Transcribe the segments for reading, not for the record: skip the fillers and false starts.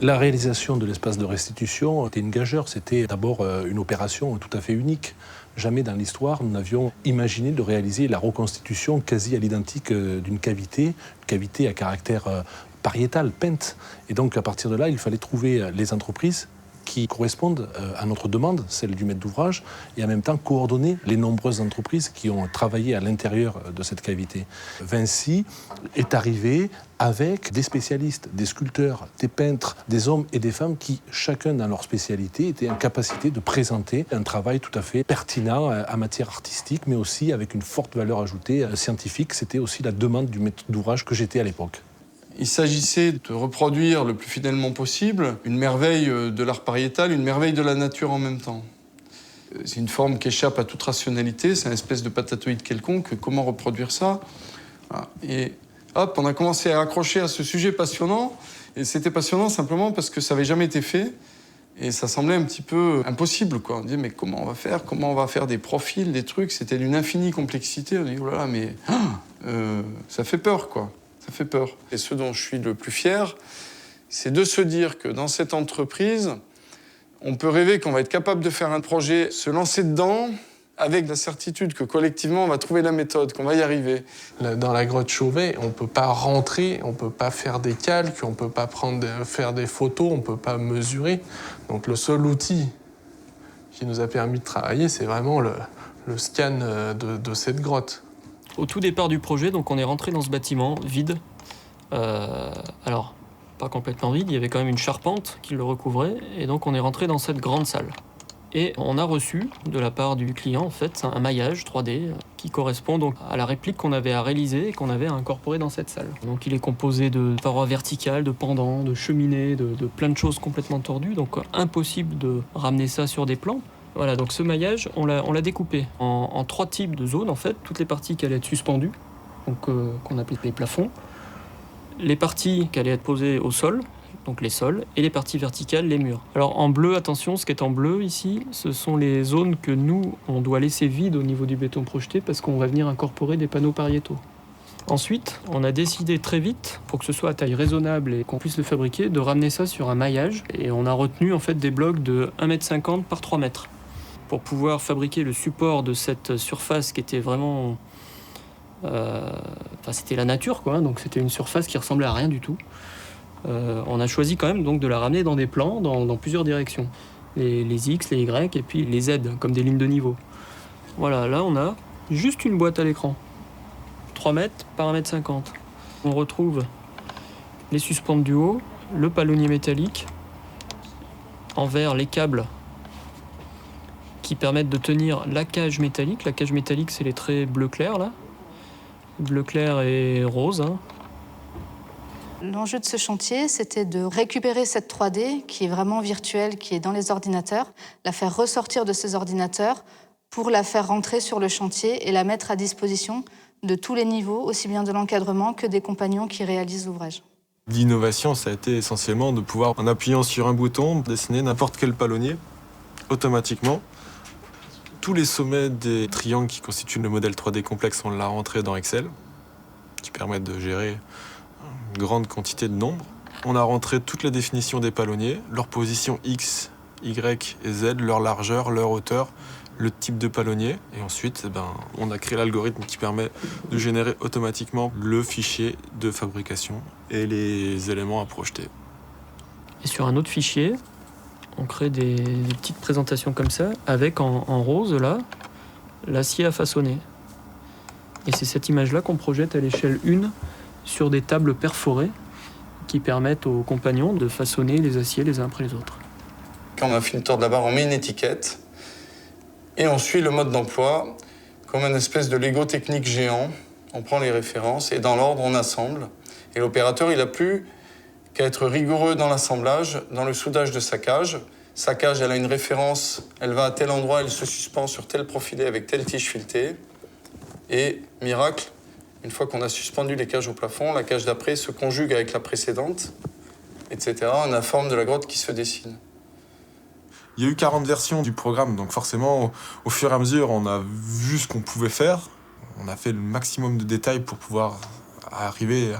La réalisation de l'espace de restitution était une gageure. C'était d'abord une opération tout à fait unique. Jamais dans l'histoire, nous n'avions imaginé de réaliser la reconstitution quasi à l'identique d'une cavité, une cavité à caractère pariétal, peinte. Et donc, à partir de là, il fallait trouver les entreprises qui correspondent à notre demande, celle du maître d'ouvrage, et en même temps coordonner les nombreuses entreprises qui ont travaillé à l'intérieur de cette cavité. Vinci est arrivé avec des spécialistes, des sculpteurs, des peintres, des hommes et des femmes qui, chacun dans leur spécialité, étaient en capacité de présenter un travail tout à fait pertinent en matière artistique, mais aussi avec une forte valeur ajoutée scientifique. C'était aussi la demande du maître d'ouvrage que j'étais à l'époque. Il s'agissait de reproduire le plus fidèlement possible une merveille de l'art pariétal, une merveille de la nature en même temps. C'est une forme qui échappe à toute rationalité, c'est une espèce de patatoïde quelconque. Comment reproduire ça? Voilà. Et hop, on a commencé à accrocher à ce sujet passionnant. Et c'était passionnant simplement parce que ça n'avait jamais été fait. Et ça semblait un petit peu impossible, quoi. On disait, mais comment on va faire? Comment on va faire des profils, des trucs? C'était d'une infinie complexité. On dit, oh là là, mais ça fait peur, quoi. Ça fait peur. Et ce dont je suis le plus fier, c'est de se dire que dans cette entreprise, on peut rêver qu'on va être capable de faire un projet, se lancer dedans, avec la certitude que collectivement, on va trouver la méthode, qu'on va y arriver. Dans la grotte Chauvet, on ne peut pas rentrer, on ne peut pas faire des calques, on ne peut pas faire des photos, on ne peut pas mesurer. Donc le seul outil qui nous a permis de travailler, c'est vraiment le scan de cette grotte. Au tout départ du projet, donc on est rentré dans ce bâtiment vide. Alors, pas complètement vide, il y avait quand même une charpente qui le recouvrait, et donc on est rentré dans cette grande salle. Et on a reçu, de la part du client, en fait, un maillage 3D qui correspond donc à la réplique qu'on avait à réaliser et qu'on avait à incorporer dans cette salle. Donc il est composé de parois verticales, de pendants, de cheminées, de plein de choses complètement tordues, donc impossible de ramener ça sur des plans. Voilà, donc ce maillage, on l'a découpé en 3 types de zones, en fait. Toutes les parties qui allaient être suspendues, donc qu'on appelle les plafonds. Les parties qui allaient être posées au sol, donc les sols, et les parties verticales, les murs. Alors en bleu, attention, ce qui est en bleu ici, ce sont les zones que nous, on doit laisser vides au niveau du béton projeté parce qu'on va venir incorporer des panneaux pariétaux. Ensuite, on a décidé très vite, pour que ce soit à taille raisonnable et qu'on puisse le fabriquer, de ramener ça sur un maillage. Et on a retenu en fait des blocs de 1,50 m par 3 m. Pour pouvoir fabriquer le support de cette surface qui était vraiment... c'était la nature, quoi. Donc c'était une surface qui ressemblait à rien du tout. On a choisi quand même donc de la ramener dans des plans, dans plusieurs directions. Les X, les Y et puis les Z, comme des lignes de niveau. Voilà, là on a juste une boîte à l'écran. 3 m par 1,50 m. On retrouve les suspentes du haut, le palonnier métallique, en vert les câbles qui permettent de tenir la cage métallique. La cage métallique, c'est les traits bleu clair, là. Bleu clair et rose. Hein. L'enjeu de ce chantier, c'était de récupérer cette 3D qui est vraiment virtuelle, qui est dans les ordinateurs, la faire ressortir de ces ordinateurs pour la faire rentrer sur le chantier et la mettre à disposition de tous les niveaux, aussi bien de l'encadrement que des compagnons qui réalisent l'ouvrage. L'innovation, ça a été essentiellement de pouvoir, en appuyant sur un bouton, dessiner n'importe quel palonnier automatiquement. Tous les sommets des triangles qui constituent le modèle 3D complexe, on l'a rentré dans Excel, qui permettent de gérer une grande quantité de nombres. On a rentré toute la définition des palonniers, leur position X, Y et Z, leur largeur, leur hauteur, le type de palonnier. Et ensuite, on a créé l'algorithme qui permet de générer automatiquement le fichier de fabrication et les éléments à projeter. Et sur un autre fichier, on crée des petites présentations comme ça, avec en rose, là, l'acier à façonner. Et c'est cette image-là qu'on projette à l'échelle 1 sur des tables perforées qui permettent aux compagnons de façonner les aciers les uns après les autres. Quand on a fini le tour de la barre, on met une étiquette et on suit le mode d'emploi comme une espèce de Lego technique géant. On prend les références et dans l'ordre, on assemble. Et l'opérateur, il n'a plus qu'à être rigoureux dans l'assemblage, dans le soudage de sa cage. Sa cage, elle a une référence, elle va à tel endroit, elle se suspend sur tel profilé avec telle tige filetée. Et, miracle, une fois qu'on a suspendu les cages au plafond, la cage d'après se conjugue avec la précédente, etc. On a la forme de la grotte qui se dessine. Il y a eu 40 versions du programme, donc forcément, au fur et à mesure, on a vu ce qu'on pouvait faire. On a fait le maximum de détails pour pouvoir arriver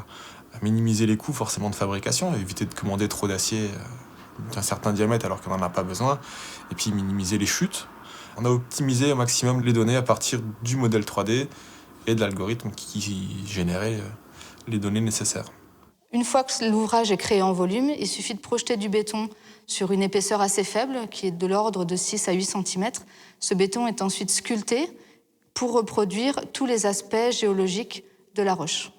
à minimiser les coûts forcément de fabrication, éviter de commander trop d'acier d'un certain diamètre alors qu'on n'en a pas besoin, et puis minimiser les chutes. On a optimisé au maximum les données à partir du modèle 3D et de l'algorithme qui générait les données nécessaires. Une fois que l'ouvrage est créé en volume, il suffit de projeter du béton sur une épaisseur assez faible, qui est de l'ordre de 6 à 8 cm. Ce béton est ensuite sculpté pour reproduire tous les aspects géologiques de la roche.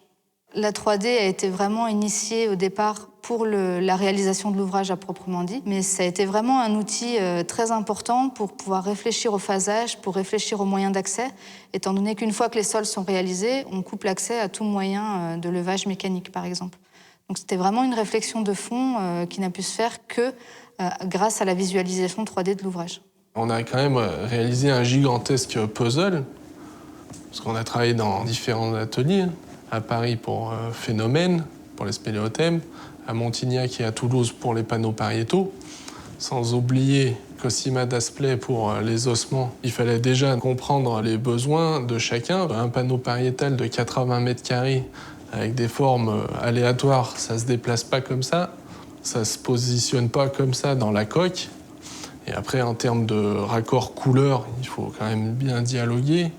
La 3D a été vraiment initiée au départ pour la réalisation de l'ouvrage à proprement dit, mais ça a été vraiment un outil très important pour pouvoir réfléchir au phasage, pour réfléchir aux moyens d'accès, étant donné qu'une fois que les sols sont réalisés, on coupe l'accès à tout moyen de levage mécanique, par exemple. Donc c'était vraiment une réflexion de fond qui n'a pu se faire que grâce à la visualisation 3D de l'ouvrage. On a quand même réalisé un gigantesque puzzle, parce qu'on a travaillé dans différents ateliers, à Paris pour Phénomène, pour les spéléothèmes, à Montignac et à Toulouse pour les panneaux pariétaux, sans oublier Cosima d'Asplay pour les ossements. Il fallait déjà comprendre les besoins de chacun. Un panneau pariétal de 80 mètres carrés avec des formes aléatoires, ça se déplace pas comme ça se positionne pas comme ça dans la coque. Et après, en termes de raccord couleur, il faut quand même bien dialoguer.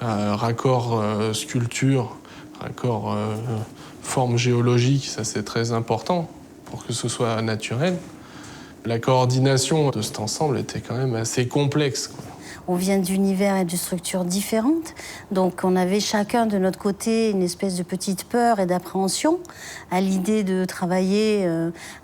Raccord sculpture, raccord forme géologique, ça c'est très important pour que ce soit naturel. La coordination de cet ensemble était quand même assez complexe, quoi. On vient d'univers et de structures différentes, donc on avait chacun de notre côté une espèce de petite peur et d'appréhension à l'idée de travailler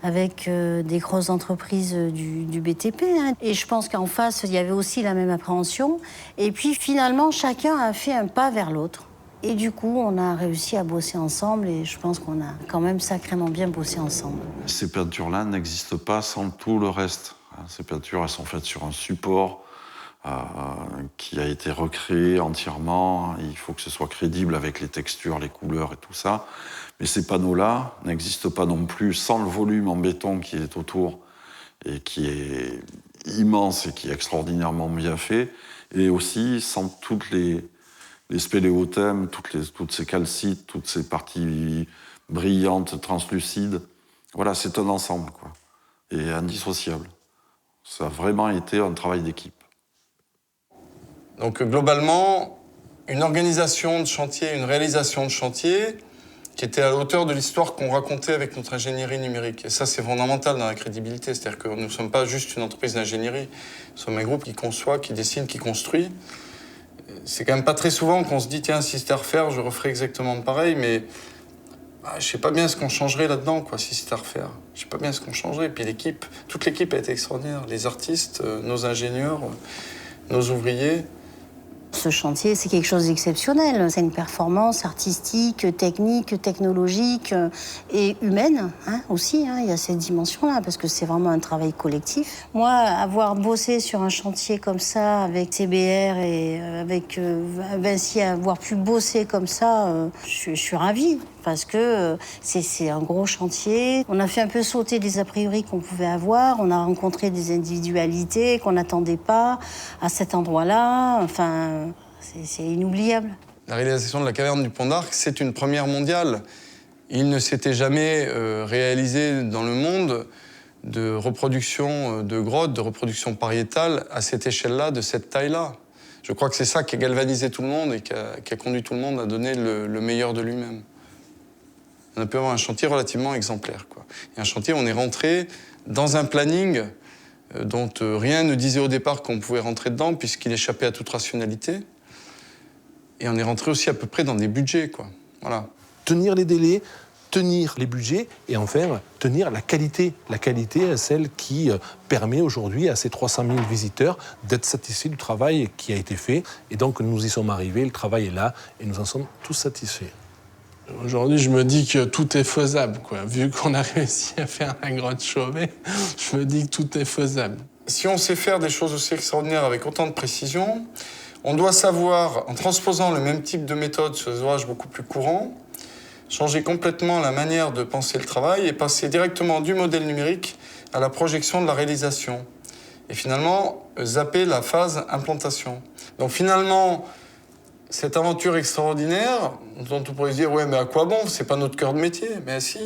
avec des grosses entreprises du BTP. Et je pense qu'en face, il y avait aussi la même appréhension. Et puis finalement, chacun a fait un pas vers l'autre. Et du coup, on a réussi à bosser ensemble et je pense qu'on a quand même sacrément bien bossé ensemble. Ces peintures-là n'existent pas sans tout le reste. Ces peintures, elles sont faites sur un support qui a été recréé entièrement. Il faut que ce soit crédible avec les textures, les couleurs et tout ça. Mais ces panneaux-là n'existent pas non plus sans le volume en béton qui est autour et qui est immense et qui est extraordinairement bien fait. Et aussi sans toutes les spéléothèmes, toutes ces calcites, toutes ces parties brillantes, translucides. Voilà, c'est un ensemble, quoi. Et indissociable. Ça a vraiment été un travail d'équipe. Donc globalement, une organisation de chantier, une réalisation de chantier qui était à la hauteur de l'histoire qu'on racontait avec notre ingénierie numérique. Et ça, c'est fondamental dans la crédibilité. C'est-à-dire que nous ne sommes pas juste une entreprise d'ingénierie. Nous sommes un groupe qui conçoit, qui dessine, qui construit. C'est quand même pas très souvent qu'on se dit, tiens, si c'était à refaire, je referais exactement pareil, mais je sais pas bien ce qu'on changerait là-dedans, quoi, si c'était à refaire. Je sais pas bien ce qu'on changerait. Et puis l'équipe, toute l'équipe a été extraordinaire. Les artistes, nos ingénieurs, nos ouvriers. Ce chantier, c'est quelque chose d'exceptionnel. C'est une performance artistique, technique, technologique et humaine aussi. Il y a cette dimension-là, parce que c'est vraiment un travail collectif. Moi, avoir bossé sur un chantier comme ça, avec CBR et avec Vinci, avoir pu bosser comme ça, je suis ravie. Parce que c'est un gros chantier. On a fait un peu sauter les a priori qu'on pouvait avoir. On a rencontré des individualités qu'on n'attendait pas à cet endroit-là. Enfin, c'est inoubliable. La réalisation de la caverne du Pont d'Arc, c'est une première mondiale. Il ne s'était jamais réalisé dans le monde de reproduction de grottes, de reproduction pariétale à cette échelle-là, de cette taille-là. Je crois que c'est ça qui a galvanisé tout le monde et qui a conduit tout le monde à donner le meilleur de lui-même. On a pu avoir un chantier relativement exemplaire, quoi. Et un chantier, on est rentré dans un planning dont rien ne disait au départ qu'on pouvait rentrer dedans, puisqu'il échappait à toute rationalité. Et on est rentré aussi à peu près dans des budgets, quoi. Voilà. Tenir les délais, tenir les budgets et enfin tenir la qualité. La qualité, celle qui permet aujourd'hui à ces 300 000 visiteurs d'être satisfaits du travail qui a été fait. Et donc nous y sommes arrivés, le travail est là et nous en sommes tous satisfaits. Aujourd'hui, je me dis que tout est faisable, quoi. Vu qu'on a réussi à faire la grotte Chauvet, je me dis que tout est faisable. Si on sait faire des choses aussi extraordinaires avec autant de précision, on doit savoir, en transposant le même type de méthode sur des ouvrages beaucoup plus courants, changer complètement la manière de penser le travail et passer directement du modèle numérique à la projection de la réalisation. Et finalement, zapper la phase implantation. Donc finalement, Cette aventure extraordinaire, dont on pourrait se dire, ouais, mais à quoi bon? C'est pas notre cœur de métier. Mais si,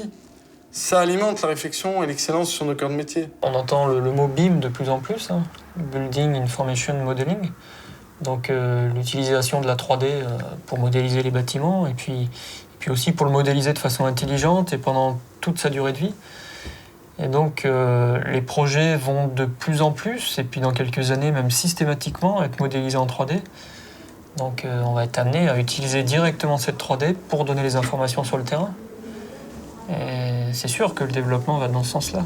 ça alimente la réflexion et l'excellence sur nos cœurs de métier. On entend le mot BIM de plus en plus, hein, Building Information Modeling. Donc l'utilisation de la 3D pour modéliser les bâtiments et puis aussi pour le modéliser de façon intelligente et pendant toute sa durée de vie. Et donc les projets vont de plus en plus et puis dans quelques années même systématiquement être modélisés en 3D. Donc on va être amené à utiliser directement cette 3D pour donner les informations sur le terrain. Et c'est sûr que le développement va dans ce sens-là.